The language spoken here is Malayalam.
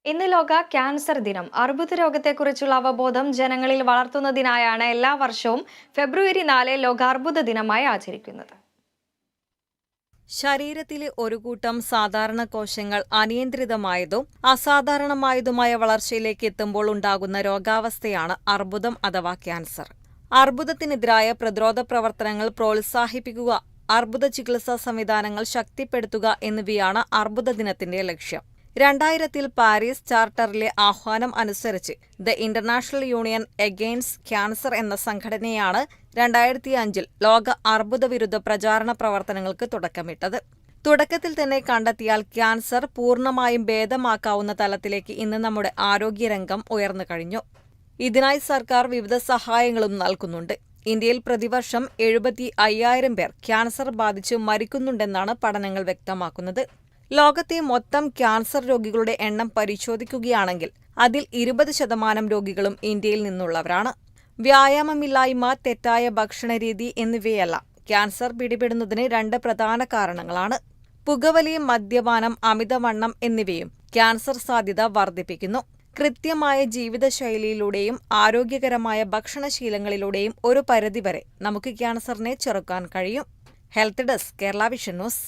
ഇന്ന് ലോക ക്യാൻസർ ദിനം. അർബുദ രോഗത്തെക്കുറിച്ചുള്ള അവബോധം ജനങ്ങളിൽ വളർത്തുന്നതിനായാണ് എല്ലാ വർഷവും ഫെബ്രുവരി 4 ലോക അർബുദ ദിനമായി ആചരിക്കുന്നത്. ശരീരത്തിലെ ഒരു കൂട്ടം സാധാരണ കോശങ്ങൾ അനിയന്ത്രിതമായതും അസാധാരണമായതുമായ വളർച്ചയിലേക്ക് എത്തുമ്പോൾ ഉണ്ടാകുന്ന രോഗാവസ്ഥയാണ് അർബുദം അഥവാ ക്യാൻസർ. അർബുദത്തിനെതിരായ പ്രതിരോധ പ്രവർത്തനങ്ങൾ പ്രോത്സാഹിപ്പിക്കുക, അർബുദ ചികിത്സാ സംവിധാനങ്ങൾ ശക്തിപ്പെടുത്തുക എന്നിവയാണ് അർബുദ ദിനത്തിന്റെ ലക്ഷ്യം. 2000 പാരീസ് ചാർട്ടറിലെ ആഹ്വാനം അനുസരിച്ച് the international union against cancer എന്ന സംഘടനയാണ് 2005 ലോക അർബുദ വിരുദ്ധ പ്രചാരണ പ്രവർത്തനങ്ങൾക്ക് തുടക്കമിട്ടത്. തുടക്കത്തിൽ തന്നെ കണ്ടെത്തിയാൽ ക്യാൻസർ പൂർണ്ണമായും ഭേദമാക്കാവുന്ന തലത്തിലേക്ക് ഇന്ന് നമ്മുടെ ആരോഗ്യരംഗം ഉയർന്നു കഴിഞ്ഞു. ഇതിനായി സർക്കാർ വിവിധ സഹായങ്ങളും നൽകുന്നുണ്ട്. ഇന്ത്യയിൽ പ്രതിവർഷം 75,000 പേർ ക്യാൻസർ ബാധിച്ച് മരിക്കുന്നുണ്ടെന്നാണ് പഠനങ്ങൾ വ്യക്തമാക്കുന്നത്. ലോകത്തെ മൊത്തം ക്യാൻസർ രോഗികളുടെ എണ്ണം പരിശോധിക്കുകയാണെങ്കിൽ അതിൽ 20% രോഗികളും ഇന്ത്യയിൽ നിന്നുള്ളവരാണ്. വ്യായാമമില്ലായ്മ, തെറ്റായ ഭക്ഷണരീതി എന്നിവയല്ല ക്യാൻസർ പിടിപെടുന്നതിന് 2 പ്രധാന കാരണങ്ങളാണ്. പുകവലി, മദ്യപാനം, അമിതവണ്ണം എന്നിവയും ക്യാൻസർ സാധ്യത വർദ്ധിപ്പിക്കുന്നു. കൃത്യമായ ജീവിതശൈലിയിലൂടെയും ആരോഗ്യകരമായ ഭക്ഷണശീലങ്ങളിലൂടെയും ഒരു പരിധിവരെ നമുക്ക് ക്യാൻസറിനെ ചെറുക്കാൻ കഴിയും. Health desk, Kerala vision news.